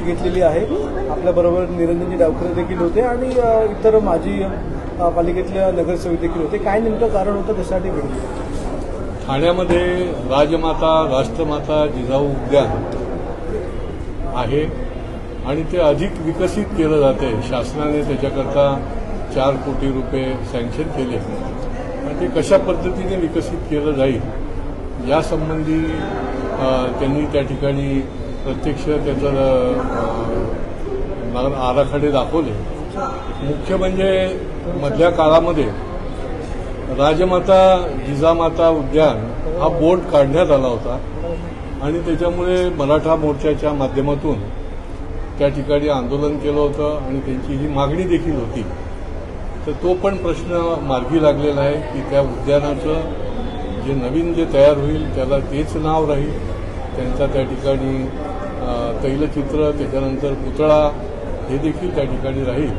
घेतलेली आहे। आपल्याबरोबर निरंजनजी डावखरे देखील होते आणि इतर माजी पालिकेतल्या नगरसेवक देखील होते। काय नेमकं कारण होतं, कशासाठी भेटले? ठाण्यामध्ये राजमाता राष्ट्रमाता जिजाऊ उद्यान आहे आणि ते अधिक विकसित केलं जाते। शासनाने त्याच्याकरता 4 कोटी रुपये सँक्शन केले आणि ते कशा पद्धतीने विकसित केलं जाईल यासंबंधी त्यांनी त्या ठिकाणी प्रत्यक्ष त्याचं आराखडे दाखवले। मुख्य म्हणजे मधल्या काळामध्ये राजमाता जिजामाता उद्यान हा बोर्ड काढण्यात आला होता आणि त्याच्यामुळे मराठा मोर्चाच्या माध्यमातून त्या ठिकाणी आंदोलन केलं होतं आणि त्यांची ही मागणी देखील होती। तर तो पण प्रश्न मार्गी लागलेला आहे की त्या उद्यानाचं जे नवीन तयार होईल त्याला तेच नाव राहील। त्यांचा त्या ठिकाणी तैलचित्र, त्याच्यानंतर पुतळा हे देखील त्या ठिकाणी राहील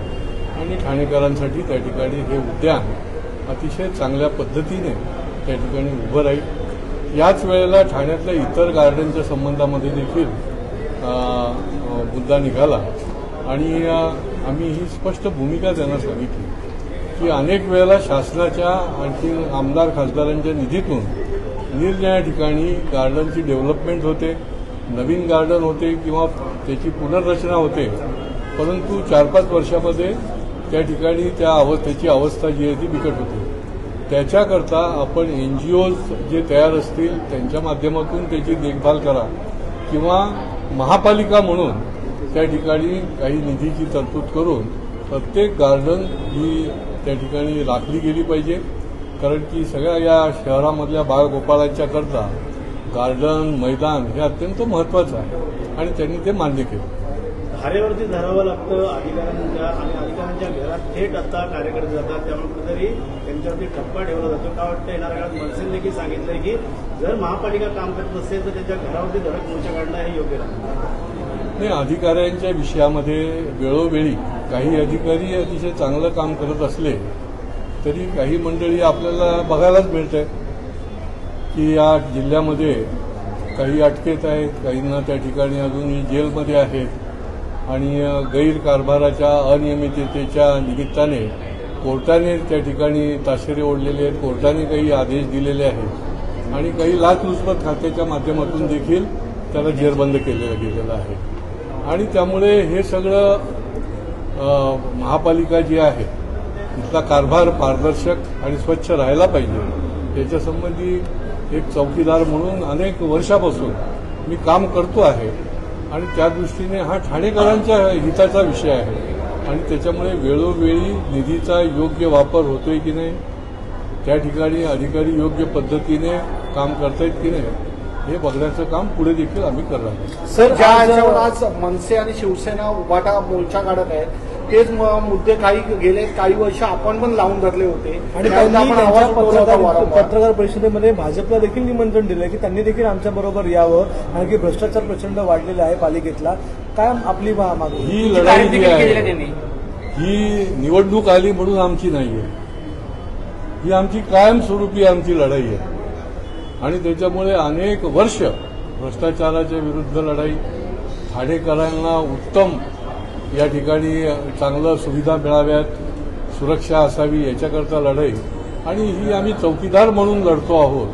आणि ठाणेकरांसाठी त्या ठिकाणी हे उद्यान अतिशय चांगल्या पद्धतीने त्या ठिकाणी उभं राहील। याच वेळेला ठाण्यातल्या इतर गार्डनच्या संबंधामध्ये देखील मुद्दा निघाला आणि आम्ही ही स्पष्ट भूमिका त्यांना सांगितली की अनेक वेळेला शासनाच्या आणखी आमदार खासदारांच्या निधीतून निरनिराळ्या ठिकाणी गार्डनची डेव्हलपमेंट होते, नवीन गार्डन होते किंवा त्याची पुनर्रचना होते, परंतु 4-5 वर्षामध्ये त्या ठिकाणी त्याची अवस्था जी आहे ती बिकट होते। त्याच्याकरता आपण NGOज जे तयार असतील त्यांच्या माध्यमातून त्याची देखभाल करा किंवा महापालिका म्हणून त्या ठिकाणी काही निधीची तरतूद करून प्रत्येक गार्डन ही त्या ठिकाणी राखली गेली पाहिजे। कारण की सगळ्या या शहरामधल्या बाळगोपाळांच्या करता गार्डन मैदान हे अत्यंत महत्त्वाचं आहे आणि त्यांनी ते मान्य केलं। धारेवरती धरावं लागतं अधिकाऱ्यांच्या आणि अधिकाऱ्यांच्या घरात थेट आता कार्यकर्ते जातात, त्यामुळे कुठेतरी त्यांच्यावरती ठप्पा ठेवला जातो। का वाटतं येणाऱ्या काळात मनसेने देखील सांगितलंय की जर महापालिका काम करत नसेल तर त्यांच्या घरावरती धडक मोर्चा काढणं हे योग्य राहणार नाही। अधिकाऱ्यांच्या विषयामध्ये वेळोवेळी काही अधिकारी अतिशय चांगलं काम करत असले तरी काही मंडळी आपल्याला बघायलाच मिळते की या जिल्ह्यामध्ये काही अटकेत आहेत, काहींना त्या ठिकाणी अजूनही जेलमध्ये आहेत आणि गैरकारभाराच्या अनियमिततेच्या निमित्ताने कोर्टाने त्या ठिकाणी ताशेरे ओढलेले आहेत, कोर्टाने काही आदेश दिलेले आहेत आणि काही लाचलुचपत खात्याच्या माध्यमातून देखील त्याला जेरबंद केलेलं गेलेलं आहे आणि त्यामुळे हे सगळं महापालिका जी आहे तिथला कारभार पारदर्शक आणि स्वच्छ राहायला पाहिजे याच्यासंबंधी एक चौकीदार म्हणून अनेक वर्षापासून मी काम करतो आहे आणि त्या दृष्टीने हा ठाणेकरांच्या हिताचा विषय आहे आणि त्याच्यामुळे वेळोवेळी निधीचा योग्य वापर होतोय की नाही, त्या ठिकाणी अधिकारी योग्य पद्धतीने काम करतायत की नाही हे बघण्याचं काम पुढे देखील आम्ही करणार आहोत। सर, आज मनसे आणि शिवसेना उभाटा मोर्चा काढत आहेत तेच मुद्दे गेले काही वर्ष आपण पण लावून धरले होते आणि पत्रकार परिषदेमध्ये भाजपला देखील निमंत्रण दिलं की त्यांनी देखील आमच्याबरोबर यावं आणि भ्रष्टाचार प्रचंड वाढलेला आहे पालिकेतला। काय आपली मागणी? ही लढाई जी आहे ही निवडणूक आली म्हणून आमची नाहीये, ही आमची कायमस्वरूपी आमची लढाई आहे आणि त्याच्यामुळे अनेक वर्ष भ्रष्टाचाराच्या विरुद्ध लढाई, ठाणेकरांना उत्तम या ठिकाणी चांगलं सुविधा मिळाव्यात, सुरक्षा असावी याच्याकरता लढाई आणि ही आम्ही चौकीदार म्हणून लढतो आहोत।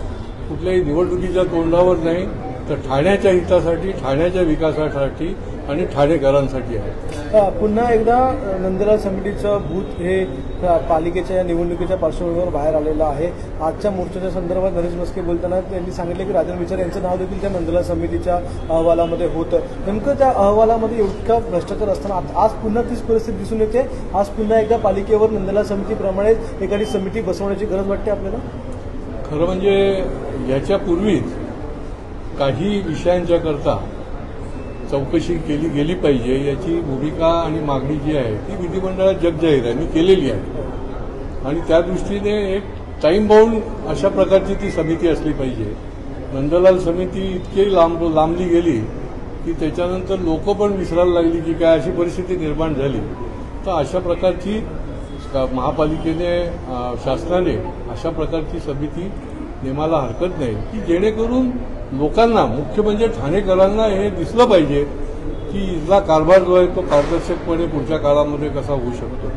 कुठल्याही निवडणुकीच्या तोंडावर नाही तर ठाण्याच्या हितासाठी, ठाण्याच्या विकासासाठी आणि ठाणेकरांसाठी आहे। पुन्हा एकदा नंदलाल समितीचं भूत हे पालिकेच्या या निवडणुकीच्या पार्श्वभूमीवर बाहेर आलेलं आहे। आजच्या मोर्चाच्या संदर्भात गणेश मस्के बोलताना त्यांनी सांगितले की राजन विचार यांचं नाव देखील त्या नंदलाल समितीच्या अहवालामध्ये होतं। नेमकं त्या अहवालामध्ये इतका भ्रष्टाचार असताना आज पुन्हा तीच परिस्थिती दिसून येते। आज पुन्हा एकदा पालिकेवर नंदलाल समितीप्रमाणे एखादी समिती बसवण्याची गरज वाटते आपल्याला। खरं म्हणजे याच्यापूर्वीच काही विषयांच्या करता चौकशी केली गेली पाहिजे याची भूमिका आणि मागणी जी आहे ती विधिमंडळात जगजाहीर आहे, मी केलेली आहे आणि त्या दृष्टीने एक टाईम बाउंड अशा प्रकारची ती समिती असली पाहिजे। नंदलाल समिती इतकी लांबली गेली की त्याच्यानंतर लोक पण विसरायला लागली की काय अशी परिस्थिती निर्माण झाली। तर अशा प्रकारची महापालिकेने शासनाने अशा प्रकारची समिती नेमायला हरकत नाही की जेणेकरून लोकांना, मुख्य म्हणजे ठाणेकरांना हे दिसलं पाहिजे की इथला कारभार जो आहे तो पारदर्शकपणे पुढच्या काळामध्ये कसा होऊ शकतो.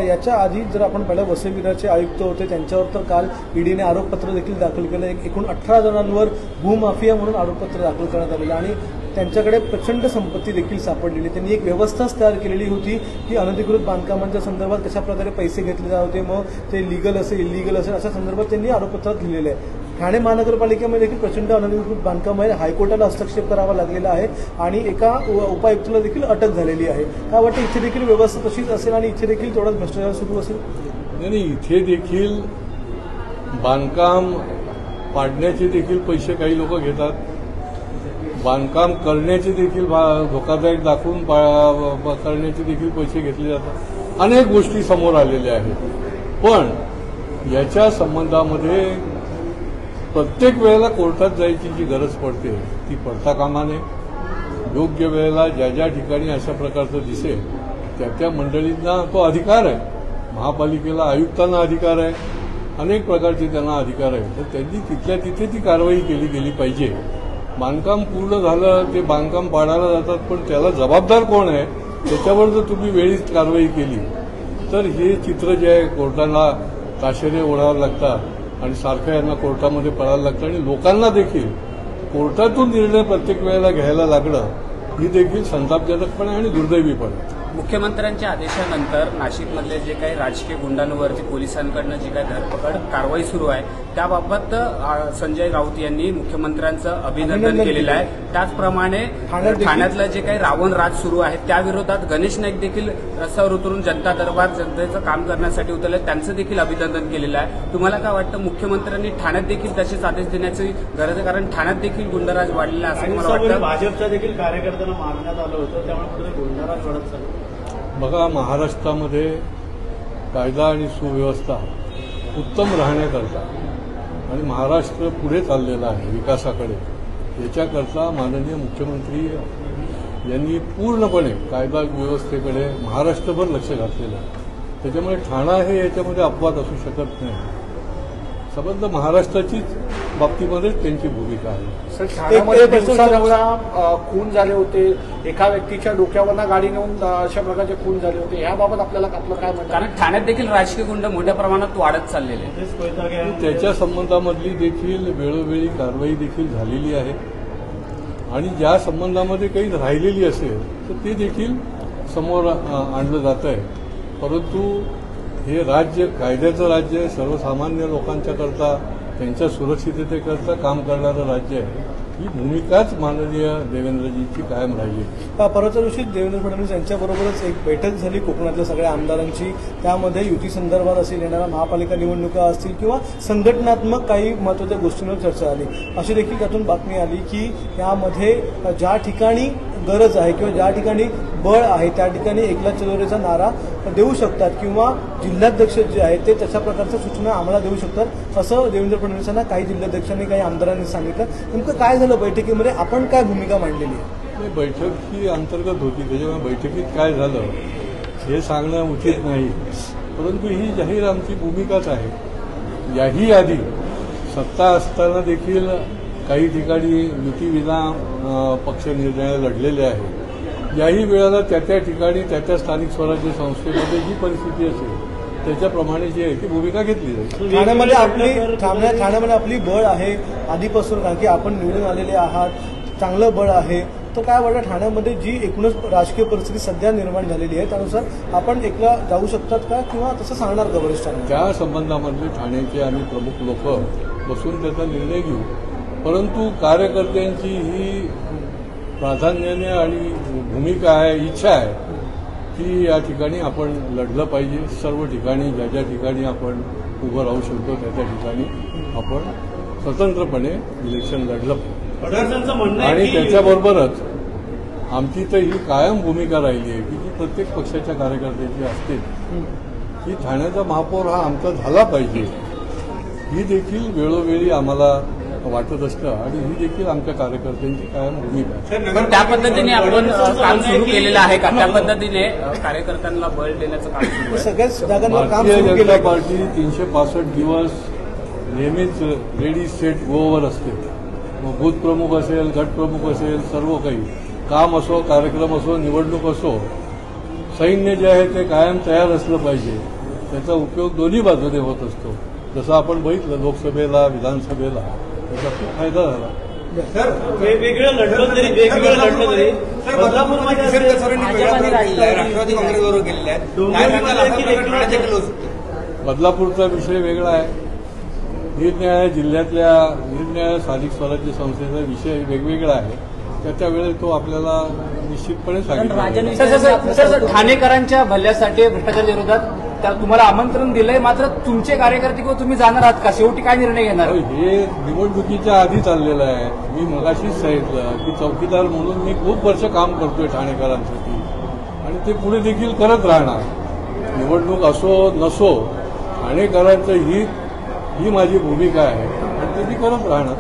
याच्या आधी जर आपण पहिल्या वसई विभागाचे आयुक्त होते त्यांच्यावर तर काल ईडीने आरोपपत्र देखील दाखल केलं. एकूण 18 जणांवर भूमाफिया म्हणून आरोपपत्र दाखल करण्यात आलेलं आणि त्यांच्याकडे प्रचंड संपत्ती देखील सापडलेली. त्यांनी एक व्यवस्थाच तयार केलेली होती की अनधिकृत बांधकामांच्या संदर्भात कशा प्रकारे पैसे घेतले जात होते, मग ते लिगल असेल इलिगल असेल अशा संदर्भात त्यांनी आरोपपत्रात लिहिलेलं आहे. ठाणे महानगरपालिकेमध्ये देखील प्रचंड अनधिकृत बांधकाम आहे. हायकोर्टाला हस्तक्षेप करावा लागलेला आहे आणि एका उपायुक्ताला देखील अटक झालेली आहे. काय वाटतं इथे देखील व्यवस्था तशीच असेल आणि इथे देखील तेवढाच भ्रष्टाचार सुरू असेल? नाही, इथे देखील बांधकाम पाडण्याचे देखील पैसे काही लोक घेतात, बांधकाम करण्याचे देखील धोकादायक दाखवून करण्याचे देखील पैसे घेतले जातात. अनेक गोष्टी समोर आलेल्या आहेत. पण याच्या संबंधामध्ये प्रत्येक वेळेला कोर्टात जायची जी गरज पडते ती पडता कामा नये. योग्य वेळेला ज्या ज्या ठिकाणी अशा प्रकारचं दिसेल त्या त्या मंडळींना तो अधिकार आहे. महापालिकेला आयुक्तांना अधिकार आहे, अनेक प्रकारचे त्यांना अधिकार आहे. तर त्यांनी तिथल्या तिथे ती कारवाई केली गेली पाहिजे. बांधकाम पूर्ण झालं ते बांधकाम पाडायला जातात, पण त्याला जबाबदार कोण आहे त्याच्यावर जर तुम्ही वेळीच कारवाई केली तर हे चित्र जे आहे कोर्टाला ताशेरे ओढावं लागतात आणि सारखं यांना कोर्टामध्ये पडायला लागतं आणि लोकांना देखील कोर्टातून निर्णय प्रत्येक वेळेला घ्यायला लागणं ही देखील संतापजनक पण आहे आणि दुर्दैवी पण आहे. मुख्यमंत्र्यांच्या आदेशानंतर नाशिकमधले जे काही राजकीय गुंडांवरती पोलिसांकडनं जी काही धरपकड कारवाई सुरू आहे त्याबाबत संजय राऊत यांनी मुख्यमंत्र्यांचं अभिनंदन केलेलं आहे. त्याचप्रमाणे ठाण्यातलं जे काही रावण राज सुरू आहे त्याविरोधात गणेश नाईक देखील रस्त्यावर उतरून जनता दरबार जनतेचं काम करण्यासाठी उतरले, त्यांचं देखील अभिनंदन केलेलं आहे. तुम्हाला काय वाटतं मुख्यमंत्र्यांनी ठाण्यात देखील तसेच आदेश देण्याची गरज आहे, कारण ठाण्यात देखील गुंडराज वाढलेला आहे असं मला वाटतं. भाजपच्या देखील कार्यकर्त्यांना मारण्यात आलं होतं, त्यामुळे गुंडराज वाढत चाललं. बघा, महाराष्ट्रामध्ये कायदा आणि सुव्यवस्था उत्तम राहण्याकरता आणि महाराष्ट्र पुढे चाललेला आहे विकासाकडे, याच्याकरता माननीय मुख्यमंत्री यांनी पूर्णपणे कायदा व्यवस्थेकडे महाराष्ट्रभर लक्ष घातलेलं आहे. त्याच्यामुळे ठाणा हे याच्यामध्ये अपवाद असू शकत नाही. संबंध महाराष्ट्राचीच बाबतीमध्येच त्यांची भूमिका आहे. सर, ठाण्यामध्ये दिवसाढवळा खून झाले होते, एका व्यक्तीच्या डोक्यावरनं गाडी नेऊन अशा प्रकारचे खून झाले होते. याबाबत आपल्याला आपलं काय म्हणणं? कारण ठाण्यात देखील राजकीय गुंड मोठ्या प्रमाणात वाढत चाललेले आहेत. त्याच्या संबंधामधली देखील वेळोवेळी कारवाई देखील झालेली आहे आणि ज्या संबंधामध्ये काही राहिलेली असेल तर ते देखील समोर आणलं जात आहे. परंतु हे राज्य कायद्याचं राज्य आहे, सर्वसामान्य लोकांच्या करता त्यांच्या सुरक्षिततेकरता काम करणारं राज्य आहे. ही भूमिकाच माननीय देवेंद्रजींची कायम राहिली. परवाच्या दिवशी देवेंद्र फडणवीस यांच्याबरोबरच एक बैठक झाली कोकणातल्या सगळ्या आमदारांची. त्यामध्ये युती संदर्भात असेल, येणाऱ्या महापालिका निवडणुका असतील किंवा संघटनात्मक काही महत्त्वाच्या गोष्टींवर चर्चा झाली. अशी देखील त्यातून बातमी आली की यामध्ये ज्या ठिकाणी गरज आहे किंवा ज्या ठिकाणी बळ आहे त्या ठिकाणी एकला चलोरेचा नारा देऊ शकतात किंवा जिल्हाध्यक्ष जे आहेत ते तशा प्रकारच्या सूचना आम्हाला देऊ शकतात असं देवेंद्र फडणवीसांना काही जिल्हाध्यक्षांनी काही आमदारांनी सांगितलं. नेमकं काय झालं बैठकीमध्ये, आपण काय भूमिका मांडलेली आहे? बैठक ही अंतर्गत होती, त्याच्यामुळे बैठकीत काय झालं हे सांगणं उचित नाही. परंतु ही जाहीर आमची भूमिकाच आहे. याही आधी सत्ता असताना देखील काही ठिकाणी युतीविना पक्ष निर्णय लढलेले आहेत. याही वेळेला त्या त्या ठिकाणी त्या त्या स्थानिक स्वराज्य संस्थेमध्ये जी परिस्थिती असेल त्याच्याप्रमाणे जी आहे ती भूमिका घेतली जाईल. ठाण्यामध्ये आपली बळ आहे आधीपासून, कारण की आपण निवडून आलेले आहात, चांगलं बळ आहे. तो काय वाटतं ठाण्यामध्ये जी एकूणच राजकीय परिस्थिती सध्या निर्माण झालेली आहे त्यानुसार आपण एकला जाऊ शकतात का किंवा तसं सांगणार का वरिष्ठांना? त्या संबंधामधले ठाण्याचे आम्ही प्रमुख लोक बसून त्याचा निर्णय घेऊ. परंतु कार्यकर्त्यांची ही प्राधान्याने आणि भूमिका आहे, इच्छा आहे की या ठिकाणी आपण लढलं पाहिजे. सर्व ठिकाणी ज्या ज्या ठिकाणी आपण उभं राहू शकतो त्या त्या ठिकाणी आपण स्वतंत्रपणे इलेक्शन लढलं पाहिजे. आणि त्याच्याबरोबरच आमची तर ही कायम भूमिका राहिली आहे की जी प्रत्येक पक्षाच्या कार्यकर्त्याची असते की ठाण्याचा महापौर हा आमचा झाला पाहिजे. ही देखील वेळोवेळी आम्हाला वाटत असतं आणि ही देखील आमच्या कार्यकर्त्यांची कायम भूमिका आहे. पण त्या पद्धतीने आपण काम सुरू केलेलं आहे का? त्या पद्धतीने कार्यकर्त्यांना बळ देण्याचं काम सुरू आहे. सगळ्याच जागांवर काम भारतीय सुरू जनता केलं. पार्टी 365 दिवस नेहमीच रेडी सेट गोवर असते. मग बूथ प्रमुख असेल, गट प्रमुख असेल, सर्व काही काम असो, कार्यक्रम असो, निवडणूक असो, सैन्य जे आहे ते कायम तयार असलं पाहिजे. त्याचा उपयोग दोन्ही बाजूने होत असतो. जसं आपण बघितलं लोकसभेला, विधानसभेला त्याचा खूप फायदा झाला. सर वेगवेगळं लढलं तरी बदलापूरमध्ये राष्ट्रवादी काँग्रेसबरोबर गेलेले आहेत. काय सांगाल, असा प्रकार ठाण्याच्या केलं होतं? बदलापूरचा विषय वेगळा आहे. निरनिराळ्या जिल्ह्यातल्या निरनिराळ्या स्थानिक स्वराज्य संस्थेचा विषय वेगवेगळा आहे. त्याच्या वेळेस तो आपल्याला निश्चितपणे सांगितलं. सर, ठाणेकरांच्या भल्यासाठी भ्रष्टाचाराच्या विरोधात तुम्हाला आमंत्रण दिलंय, मात्र तुमचे कार्यकर्ते किंवा तुम्ही जाणार आहात का? शेवटी काय निर्णय घेणार? हे निवडणुकीच्या आधी चाललेलं आहे. मी मगाशीच सांगितलं की चौकीदार म्हणून मी खूप वर्ष काम करतोय ठाणेकरांसाठी आणि ते पुढे देखील करत राहणार. निवडणूक असो नसो, ठाणेकरांचं ही माझी भूमिका आहे आणि ते मी करत राहणार.